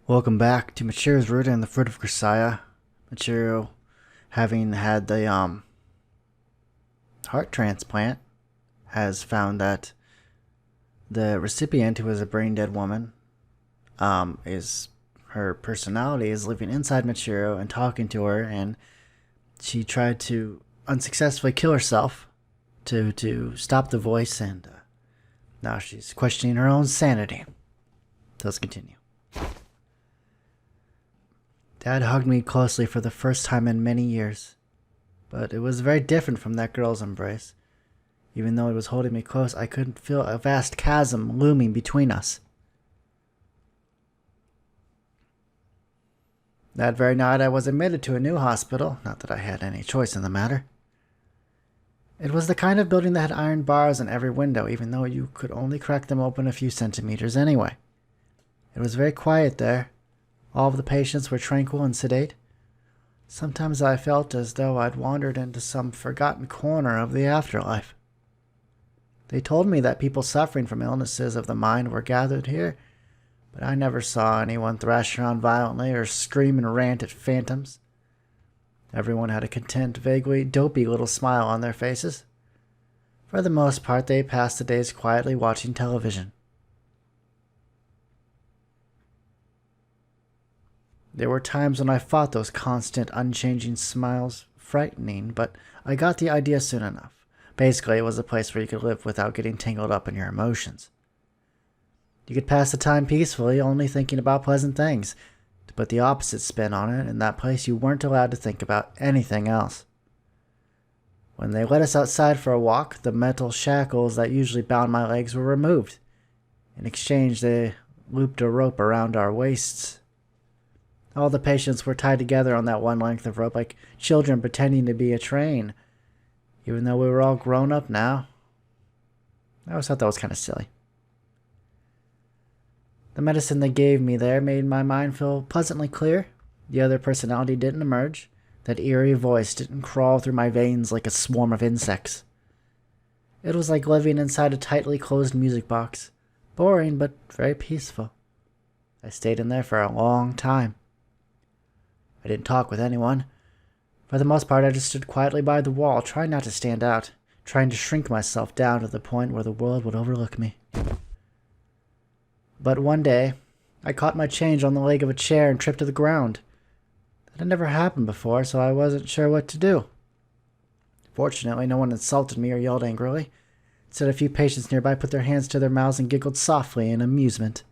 Welcome back to Michiru's Route and the Fruit of Grisaia. Michiru, having had the heart transplant, has found that the recipient, who is a brain dead woman, is her personality is living inside Michiru and talking to her, and she tried to unsuccessfully kill herself to stop the voice, and now she's questioning her own sanity. So let's continue. Dad hugged me closely for the first time in many years, but it was very different from that girl's embrace. Even though he was holding me close, I could feel a vast chasm looming between us. That very night I was admitted to a new hospital, not that I had any choice in the matter. It was the kind of building that had iron bars in every window, even though you could only crack them open a few centimeters anyway. It was very quiet there. All of the patients were tranquil and sedate. Sometimes I felt as though I'd wandered into some forgotten corner of the afterlife. They told me that people suffering from illnesses of the mind were gathered here, but I never saw anyone thrash around violently or scream and rant at phantoms. Everyone had a content, vaguely dopey little smile on their faces. For the most part, they passed the days quietly watching television. There were times when I fought those constant, unchanging smiles frightening, but I got the idea soon enough. Basically, it was a place where you could live without getting tangled up in your emotions. You could pass the time peacefully, only thinking about pleasant things. To put the opposite spin on it, in that place you weren't allowed to think about anything else. When they let us outside for a walk, the metal shackles that usually bound my legs were removed. In exchange, they looped a rope around our waists. All the patients were tied together on that one length of rope like children pretending to be a train, even though we were all grown up now. I always thought that was kind of silly. The medicine they gave me there made my mind feel pleasantly clear. The other personality didn't emerge. That eerie voice didn't crawl through my veins like a swarm of insects. It was like living inside a tightly closed music box. Boring, but very peaceful. I stayed in there for a long time. I didn't talk with anyone. For the most part, I just stood quietly by the wall, trying not to stand out, trying to shrink myself down to the point where the world would overlook me. But one day, I caught my change on the leg of a chair and tripped to the ground. That had never happened before, so I wasn't sure what to do. Fortunately, no one insulted me or yelled angrily. Instead, a few patients nearby put their hands to their mouths and giggled softly in amusement.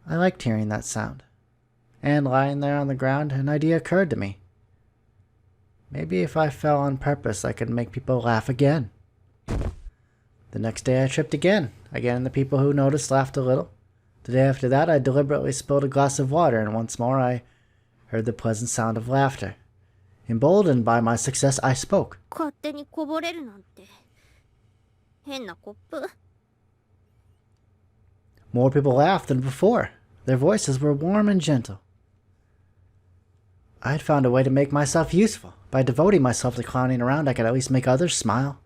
I liked hearing that sound. And lying there on the ground, an idea occurred to me. Maybe if I fell on purpose, I could make people laugh again. The next day I tripped again. Again, the people who noticed laughed a little. The day after that, I deliberately spilled a glass of water, and once more I heard the pleasant sound of laughter. Emboldened by my success, I spoke. More people laughed than before. Their voices were warm and gentle. I had found a way to make myself useful. By devoting myself to clowning around, I could at least make others smile.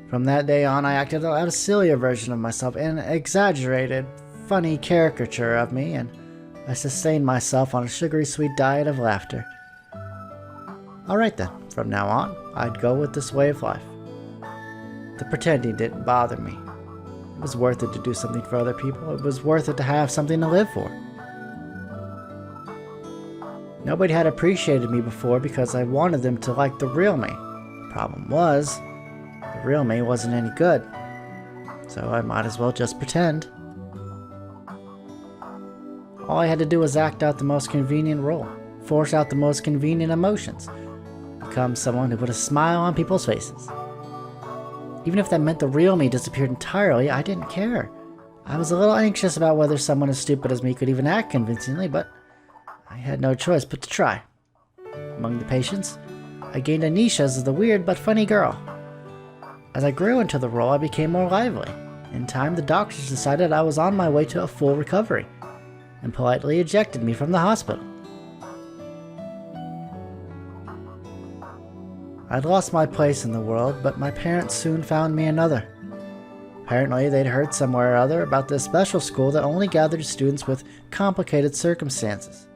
From that day on, I acted out a sillier version of myself, an exaggerated, funny caricature of me, and I sustained myself on a sugary sweet diet of laughter. Alright then, from now on, I'd go with this way of life. The pretending didn't bother me. It was worth it to do something for other people. It was worth it to have something to live for. Nobody had appreciated me before because I wanted them to like the real me. Problem was, the real me wasn't any good. So I might as well just pretend. All I had to do was act out the most convenient role. Force out the most convenient emotions. Become someone who put a smile on people's faces. Even if that meant the real me disappeared entirely, I didn't care. I was a little anxious about whether someone as stupid as me could even act convincingly, but I had no choice but to try. Among the patients, I gained a niche as the weird but funny girl. As I grew into the role, I became more lively. In time, the doctors decided I was on my way to a full recovery, and politely ejected me from the hospital. I'd lost my place in the world, but my parents soon found me another. Apparently, they'd heard somewhere or other about this special school that only gathered students with complicated circumstances.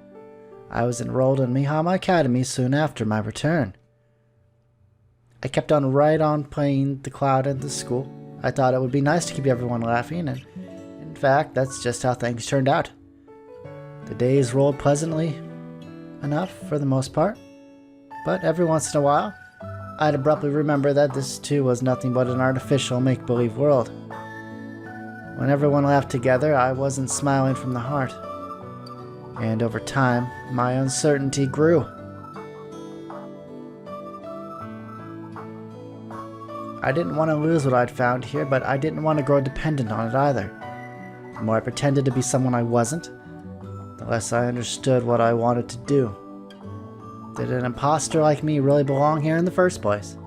I was enrolled in Mihama Academy soon after my return. I kept on right on playing the clown at the school. I thought it would be nice to keep everyone laughing, and in fact, that's just how things turned out. The days rolled pleasantly enough for the most part, but every once in a while, I'd abruptly remember that this too was nothing but an artificial make-believe world. When everyone laughed together, I wasn't smiling from the heart. And over time, my uncertainty grew. I didn't want to lose what I'd found here, but I didn't want to grow dependent on it either. The more I pretended to be someone I wasn't, the less I understood what I wanted to do. Did an imposter like me really belong here in the first place?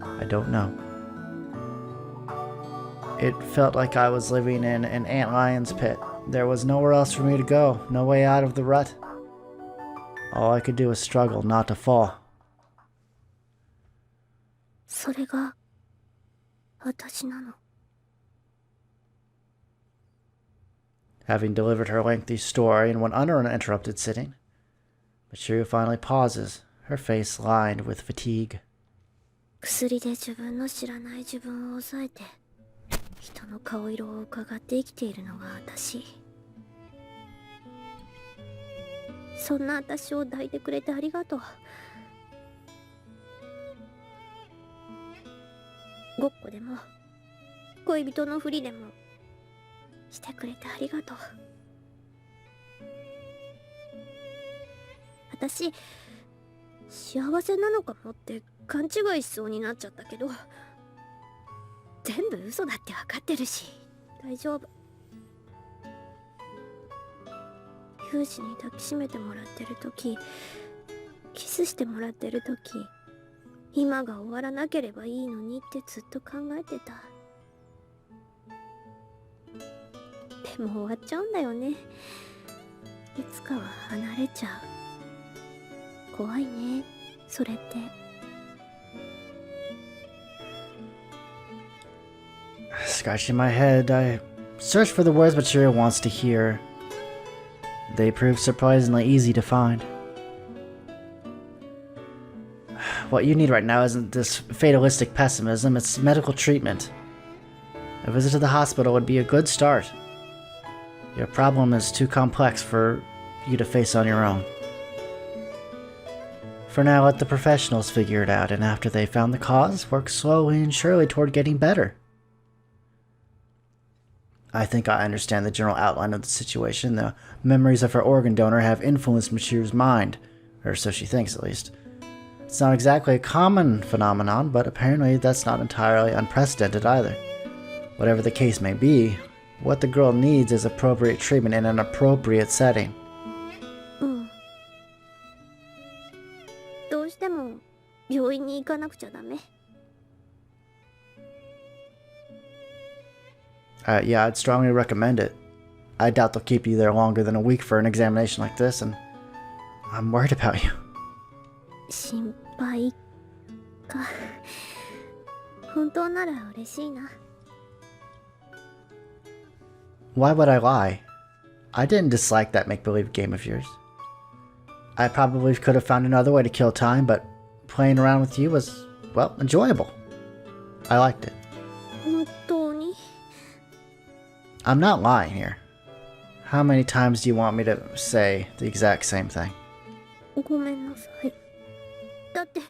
I don't know. It felt like I was living in an antlion's pit. There was nowhere else for me to go, no way out of the rut. All I could do was struggle not to fall. それが私なの。 Having delivered her lengthy story in one uninterrupted sitting, Michiru finally pauses, her face lined with fatigue. 薬で自分の知らない自分を抑えて、人の顔色を伺って生きているのが私。そんな私を抱いてくれてありがとう。ごっこでも恋人のふりでもしてくれてありがとう。私幸せなのかもって勘違いしそうになっちゃったけど、全部嘘だって分かってるし大丈夫。ユウジに抱きしめてもらってる時、キスしてもらってる時、今が終わらなければいいのにってずっと考えてた。でも終わっちゃうんだよね。いつかは離れちゃう。怖いね、それって。Scratching my head, I search for the words Michiru wants to hear. They prove surprisingly easy to find. What you need right now isn't this fatalistic pessimism, it's medical treatment. A visit to the hospital would be a good start. Your problem is too complex for you to face on your own. For now, let the professionals figure it out, and after they've found the cause, work slowly and surely toward getting better. I think I understand the general outline of the situation. The memories of her organ donor have influenced Michiru's mind, or so she thinks at least. It's not exactly a common phenomenon, but apparently that's not entirely unprecedented either. Whatever the case may be, what the girl needs is appropriate treatment in an appropriate setting. どうしても病院に行かなくちゃダメ。Yeah, I'd strongly recommend it. I doubt they'll keep you there longer than a week for an examination like this, and I'm worried about you. 心配か。本当なら嬉しいな。Why would I lie? I didn't dislike that make-believe game of yours. I probably could have found another way to kill time, but playing around with you was, well, enjoyable. I liked it. 本当に？ I'm not lying here. How many times do you want me to say the exact same thing? ごめんなさい。だって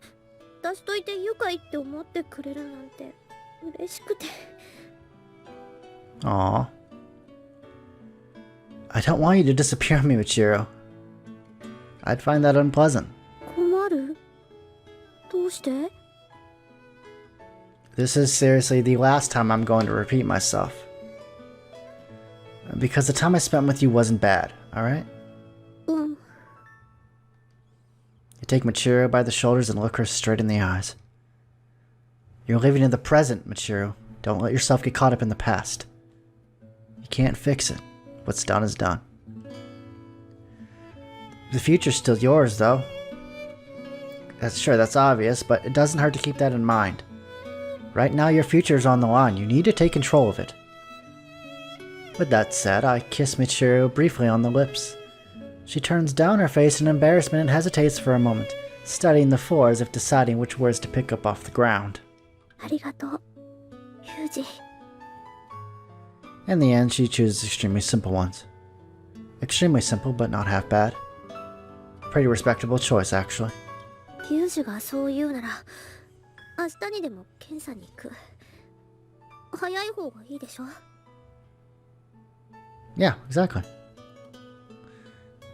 出しといて愉快って思ってくれるなんて嬉しくて。Aww. I don't want you to disappear on me, Michiru. I'd find that unpleasant. 困る？どうして？ This is seriously the last time I'm going to repeat myself. Because the time I spent with you wasn't bad, alright? You take Michiru by the shoulders and look her straight in the eyes. You're living in the present, Michiru. Don't let yourself get caught up in the past. You can't fix it. What's done is done. The future's still yours, though. That's obvious, but it doesn't hurt to keep that in mind. Right now your future is on the line. You need to take control of it. With that said, I kiss Michiru briefly on the lips. She turns down her face in embarrassment and hesitates for a moment, studying the floor as if deciding which words to pick up off the ground. ありがとう、ユージ。 In the end, she chooses extremely simple ones. Extremely simple, but not half bad. Pretty respectable choice, actually. ユージがそう言うなら、明日にでも検査に行く。早い方がいいでしょ。 Yeah, exactly.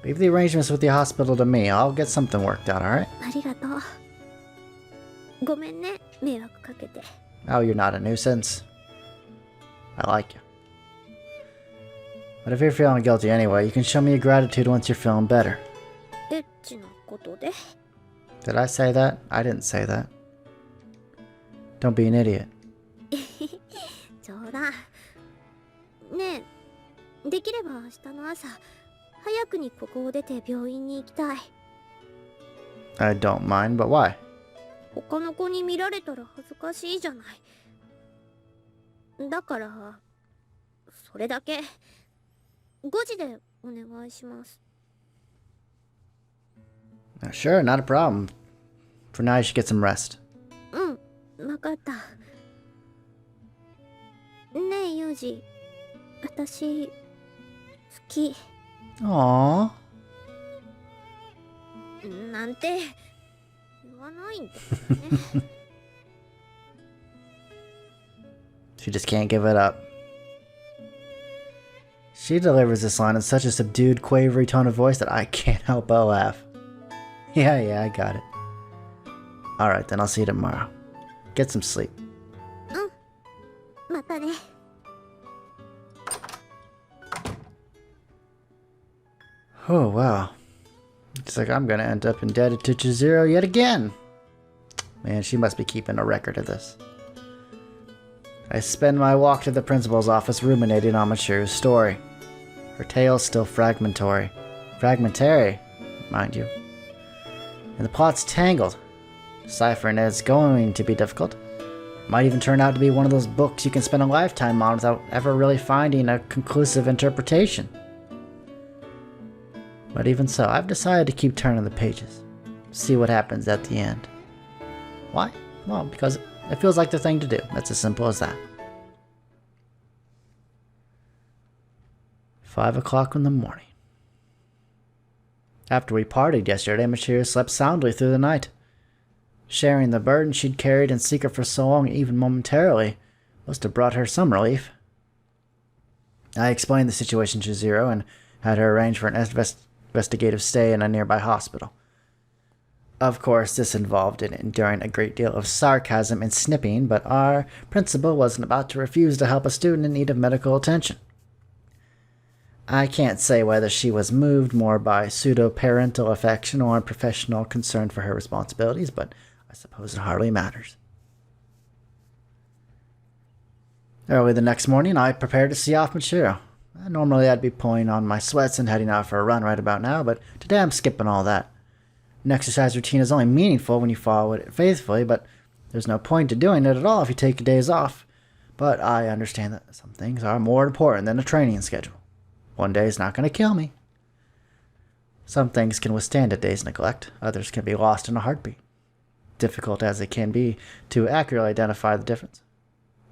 Leave the arrangements with the hospital to me. I'll get something worked out, alright? ありがとう。ごめんね、迷惑かけて。 Oh, you're not a nuisance. I like you. But if you're feeling guilty anyway, you can show me your gratitude once you're feeling better. エッチなことで。 Did I say that? I didn't say that. Don't be an idiot. 冗談。ねえ、できれば明日の朝、早くにここを出て病院に行きたい。 I don't mind, but why? 他の子に見られたら恥ずかしいじゃない。だから、それだけ。5時でお願いします。 Sure, not a problem. For now, you should get some rest. うん、わかった。ねえ、ユージ。私、好き。 Aww. なんて、言わないんだよね。She just can't give it up. She delivers this line in such a subdued, quavery tone of voice that I can't help but laugh. Yeah, I got it. Alright, then I'll see you tomorrow. Get some sleep. またね。 Oh, wow. Looks like I'm gonna end up indebted to Chizuru yet again. Man, she must be keeping a record of this. I spend my walk to the principal's office ruminating on Michiru's story. Her tale's still fragmentary. Fragmentary, mind you. And the plot's tangled. Deciphering is going to be difficult. Might even turn out to be one of those books you can spend a lifetime on without ever really finding a conclusive interpretation. But even so, I've decided to keep turning the pages. See what happens at the end. Why? Well, because it feels like the thing to do. That's as simple as that. 5 o'clock in the morning. After we partied yesterday, Michiru slept soundly through the night. Sharing the burden she'd carried in secret for so long, even momentarily, must have brought her some relief. I explained the situation to Chizuru and had her arrange for an investigative stay in a nearby hospital. Of course, this involved enduring a great deal of sarcasm and snipping, but our principal wasn't about to refuse to help a student in need of medical attention. I can't say whether she was moved more by pseudo-parental affection or professional concern for her responsibilities, but I suppose it hardly matters. Early the next morning, I prepared to see off Michiru. Normally, I'd be pulling on my sweats and heading out for a run right about now, but today I'm skipping all that. An exercise routine is only meaningful when you follow it faithfully, but there's no point to doing it at all if you take days off. But I understand that some things are more important than a training schedule. One day is not going to kill me. Some things can withstand a day's neglect, others can be lost in a heartbeat. Difficult as it can be to accurately identify the difference,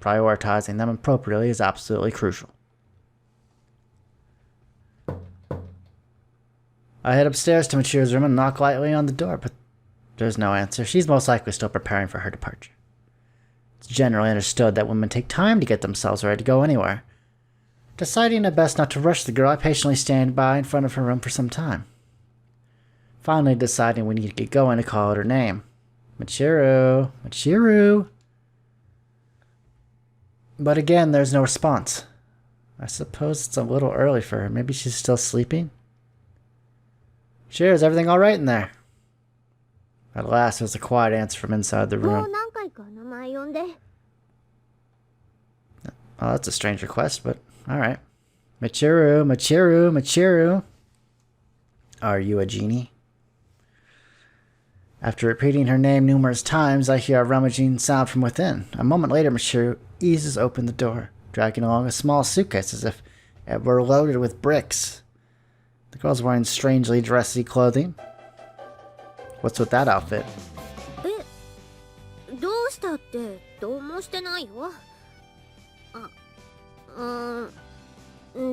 prioritizing them appropriately is absolutely crucial. I head upstairs to Michiru's room and knock lightly on the door, but there's no answer. She's most likely still preparing for her departure. It's generally understood that women take time to get themselves ready to go anywhere. Deciding it best not to rush the girl, I patiently stand by in front of her room for some time. Finally deciding we need to get going, to call out her name. Michiru, Michiru. But again, there's no response. I suppose it's a little early for her. Maybe she's still sleeping? Sure, is everything alright in there? At last, there's a quiet answer from inside the room. Oh, that's a strange request, but alright. Michiru, Michiru, Michiru. Are you a genie? After repeating her name numerous times, I hear a rummaging sound from within. A moment later, Michiru eases open the door, dragging along a small suitcase as if it were loaded with bricks. The girl's wearing strangely dressy clothing. What's with that outfit? どうしたってどうもしてないよ。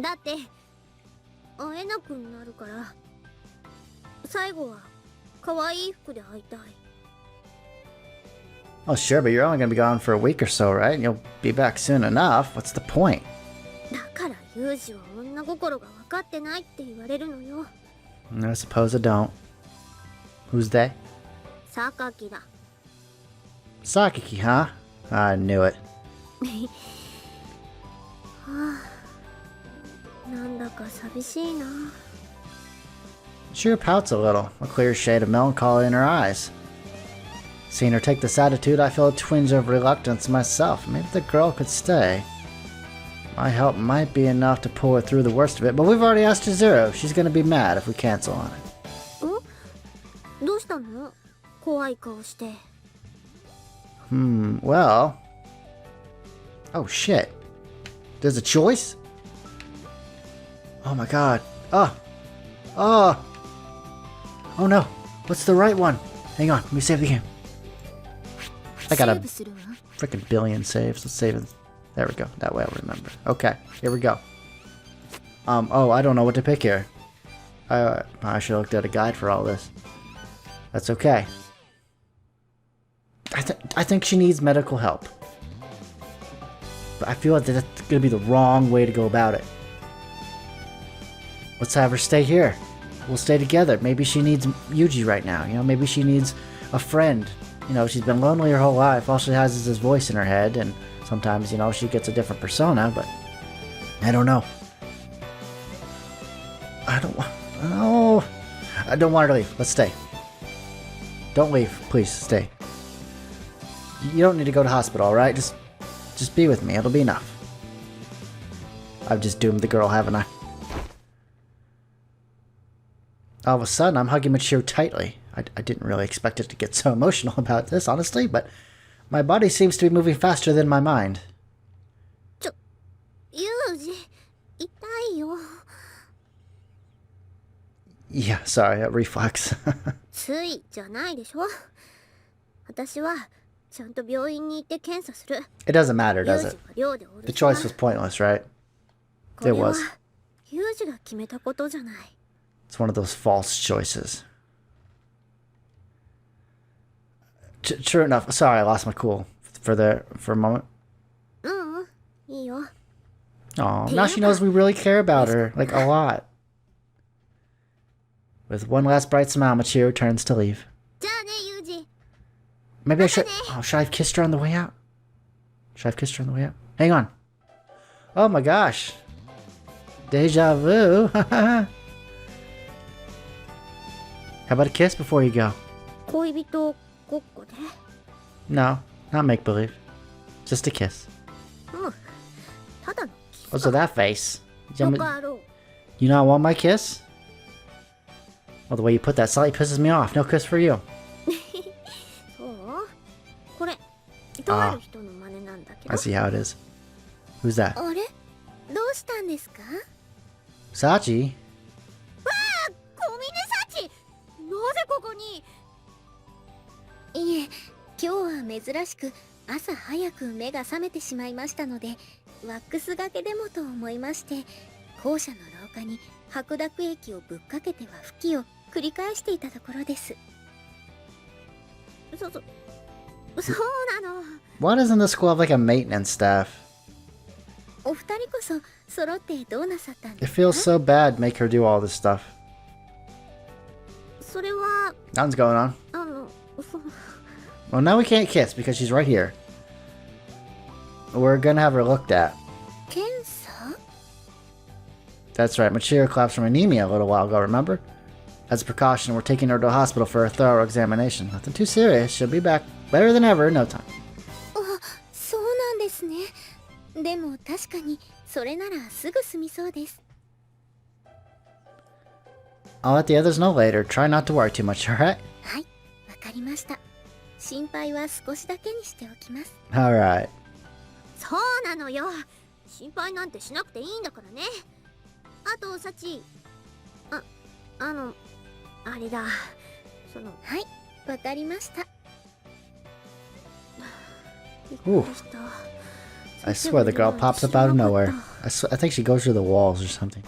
だって会えなくなるから最後は可愛い服で会いたい。 Oh, sure, but you're only going to be gone for a week or so, right? You'll be back soon enough. What's the point? だからユージは女心が分かってないって言われるのよ。 I suppose I don't. Who's they? 榊だ。 Sakiki, huh? I knew it. なんだか寂しいな。 She pouts a little, a clear shade of melancholy in her eyes. Seeing her take this attitude, I feel a twinge of reluctance myself. Maybe the girl could stay. My help might be enough to pull her through the worst of it, but we've already asked Chizuru. She's gonna be mad if we cancel on it. どうしたの？怖い顔して。 Well... Oh, shit. There's a choice? Oh my god. Oh! Oh no! What's the right one? Hang on, let me save the game. I got a freaking billion saves. Let's save it. There we go. That way I'll remember. Okay, here we go. Oh, I don't know what to pick here. I should have looked at a guide for all this. That's okay. I think she needs medical help. But I feel like that's gonna be the wrong way to go about it. Let's have her stay here. We'll stay together. Maybe she needs Yuji right now. You know, maybe she needs a friend. You know, she's been lonely her whole life. All she has is this voice in her head, and sometimes, you know, she gets a different persona, but I don't know. I don't want her to leave. Let's stay. Don't leave. Please, stay. You don't need to go to hospital, alright? Just be with me. It'll be enough. I've just doomed the girl, haven't I? All of a sudden, I'm hugging Michiru tightly. I didn't really expect it to get so emotional about this, honestly, but my body seems to be moving faster than my mind. ユージ、痛いよ。 Yeah, sorry, a reflex. ついじゃないでしょ。私はちゃんと病院に行って検査する。 It doesn't matter, does it? ユージが寮でおるしな。 The choice was pointless, right? これ It は was. ユージが決めたことじゃない。 It's one of those false choices. True enough. Sorry, I lost my cool for a moment. いいよ。 Oh, now she knows we really care about her, like a lot. With one last bright smile, Michiru turns to leave. じゃあね、ユージ。 Maybe I should. Oh, should I have kissed her on the way out? Should I have kissed her on the way out? Hang on. Oh my gosh. Deja vu. How about a kiss before you go? 恋人ごっこで。 No, not make believe. Just a kiss. ただのキス。 What's with that face? バカ野郎。 You not want my kiss? Well, the way you put that slightly pisses me off. No kiss for you. そう？これ、とある人の真似なんだけど。 I see how it is. Who's that? あれ？どうしたんですか？ Sachi? わあ、ごめんね、サチ。なぜここに？いえ、今日は珍しく朝早く目が覚めてしまいましたので、ワックスがけでもと思いまして、校舎の廊下に白濁液をぶっかけては拭きを繰り返していたところです。そうなの。 Why doesn't the school have like a maintenance staff? お二人こそ揃ってどうなさったんで It すか？ feels so bad to make her do all this stuff. それは Nothing's going on. そう。 Well, now we can't kiss because she's right here. We're gonna have her looked at. 検査？ That's right, Michiru collapsed from anemia a little while ago, remember? As a precaution, we're taking her to a hospital for a thorough examination. Nothing too serious. She'll be back better than ever in no time. あ、そうなんですね。でも確かにそれならすぐ済みそうです。 I'll let the others know later. Try not to worry too much, alright? はい、わかりました。心配は少しだけにしておきます。Alright. そうなのよ。心配なんてしなくていいんだからね。あと、サチ。あれだ。はい、わかりました。Ooh. I swear the girl pops up out of nowhere. I think she goes through the walls or something.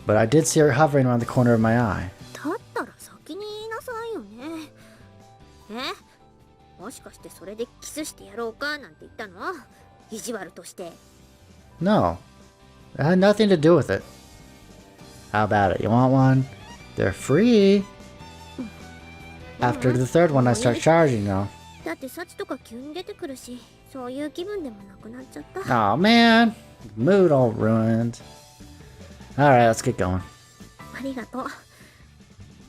But I did see her hovering around the corner of my eye. だったら先に言いなさいよね。もしかしてそれでキスしてやろうかなんて言ったの？意地悪として。No. It had nothing to do with it. How about it? You want one? They're free. After the third one, I start charging, though. だってサチとか急に出てくるし、そういう気分でもなくなっちゃった。Oh man, mood all ruined. Alright, let's get going. ありがとう。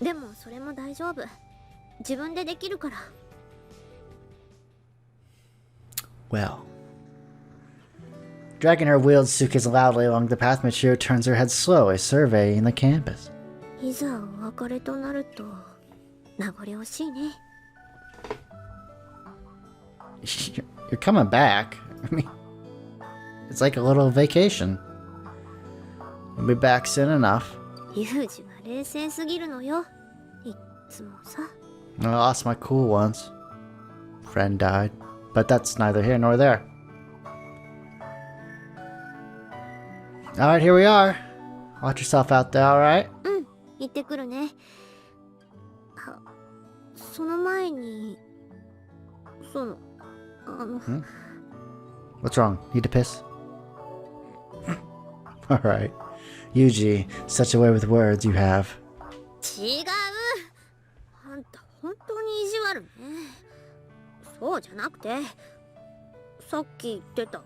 でもそれも大丈夫。自分でできるから。Well. Dragging her wheeled suitcase loudly along the path, Michiru turns her head slowly, surveying the campus. いざお別れとなると名残惜しいね。You're coming back. I mean, it's like a little vacation. We'll be back soon enough. ユージは冷静すぎるのよ。いっつもさ。I lost my cool once. Friend died. But that's neither here nor there. Alright, here we are. Watch yourself out there, alright? うん、行ってくるね。その前に、What's wrong? Need to piss? Alright. Yuji, such a way with words you have. 違う。あんた本当に意地悪ね。そうじゃなくて、さっき言ってた。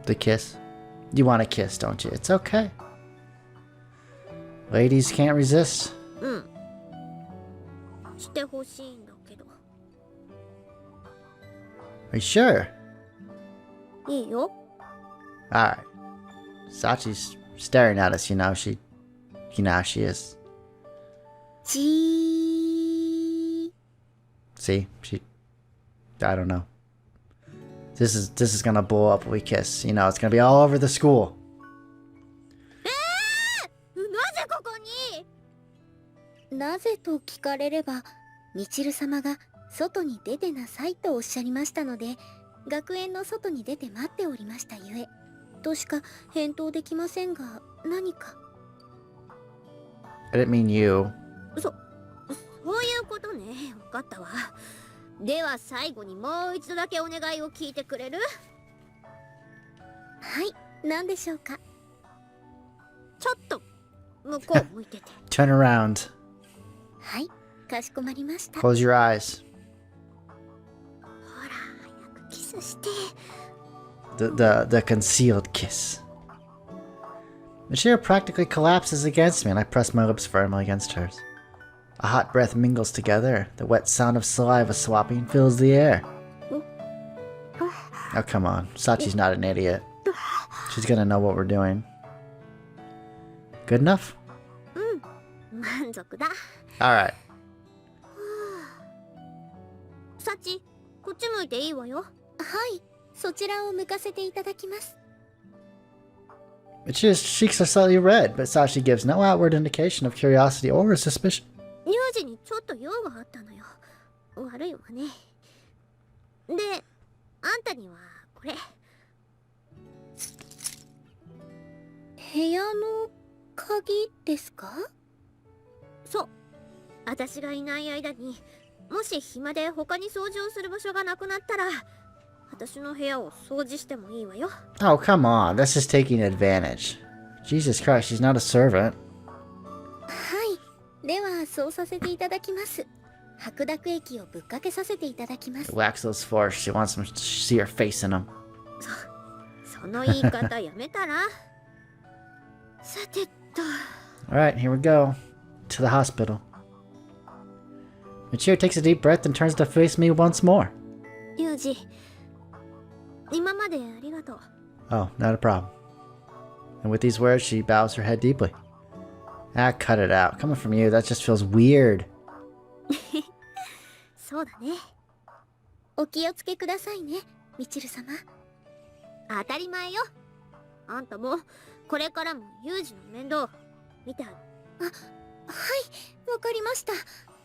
The kiss? You want a kiss, don't you? It's okay. Ladies can't resist. うん。してほしいんだけど。Are you sure? いいよ。Alright. Sachi's staring at us, you know she is. See? I don't know. This is gonna blow up when we kiss. You know, it's gonna be all over the school. なぜここに？なぜと聞かれれば、みちる様が外に出てなさいとおっしゃりましたので、学園の外に出て待っておりましたゆえ、としか返答できませんが、何か。I didn't mean you. そういうことね。わかったわ。では最後にもう一度だけお願いを聞いてくれる？はい、何でしょうか。ちょっと向こう向いてて。Turn around. はい、かしこまりました。Close your eyes. ほら、早くキスして。The concealed kiss. Michiru practically collapses against me, and I press my lips firmly against hers. A hot breath mingles together. The wet sound of saliva swapping fills the air. Oh, come on. Sachi's not an idiot. She's gonna know what we're doing. Good enough? 満足だ。Alright. サチ、こっち向いていいわよ。はい、そちらを向かせていただきます。Michiru's cheeks are slightly red, but Sachi gives no outward indication of curiosity or suspicion. 乳児にちょっと用があったのよ。悪いわね。で、あんたにはこれ。部屋の鍵ですか？そう。私がいない間に、もし暇で他に掃除をする場所がなくなったら、私の部屋を掃除してもいいわよ。Oh, come on. That's just taking advantage. Jesus Christ, she's not a servant. はい。では、そうさせていただきます。白濁液をぶっかけさせていただきます。Wax those floors. She wants them to see her face in them. その言い方やめたら。さてと。Alright, here we go. To the hospital. Michiru takes a deep breath and turns to face me once more. ユージ、今までありがとう。Oh, not a problem. And with these words, she bows her head deeply. Ah, cut it out. Coming from you, that just feels weird. そうだね。お気をつけくださいね、みちる様。当たり前よ。あんたもこれからもユージの面倒見てある。あ、はい、わかりました。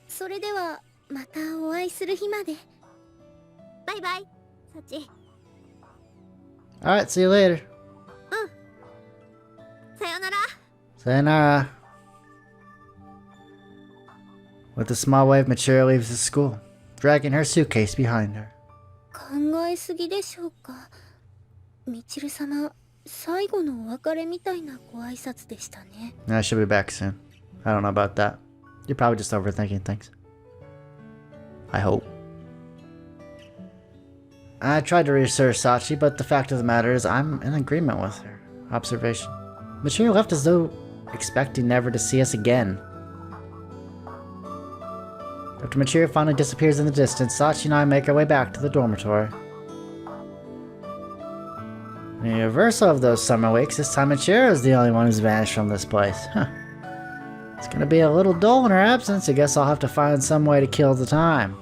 それではまたお会いする日まで。バイバイ、サチ。Alright, see you later. うん。さよなら。Sayonara. With a small wave, Michiru leaves the school, dragging her suitcase behind her. 考えすぎでしょうか。みちる様、最後のお別れみたいなご挨拶でしたね。I should be back soon. I don't know about that. You're probably just overthinking things. I hope. I tried to reassure Sachi, but the fact of the matter is I'm in agreement with her observation. Michiru left as though expecting never to see us again. After Michiru finally disappears in the distance, Sachi and I make our way back to the dormitory. In the reversal of those summer weeks, this time Michiru is the only one who's vanished from this place. Huh. It's gonna be a little dull in her absence. I guess I'll have to find some way to kill the time.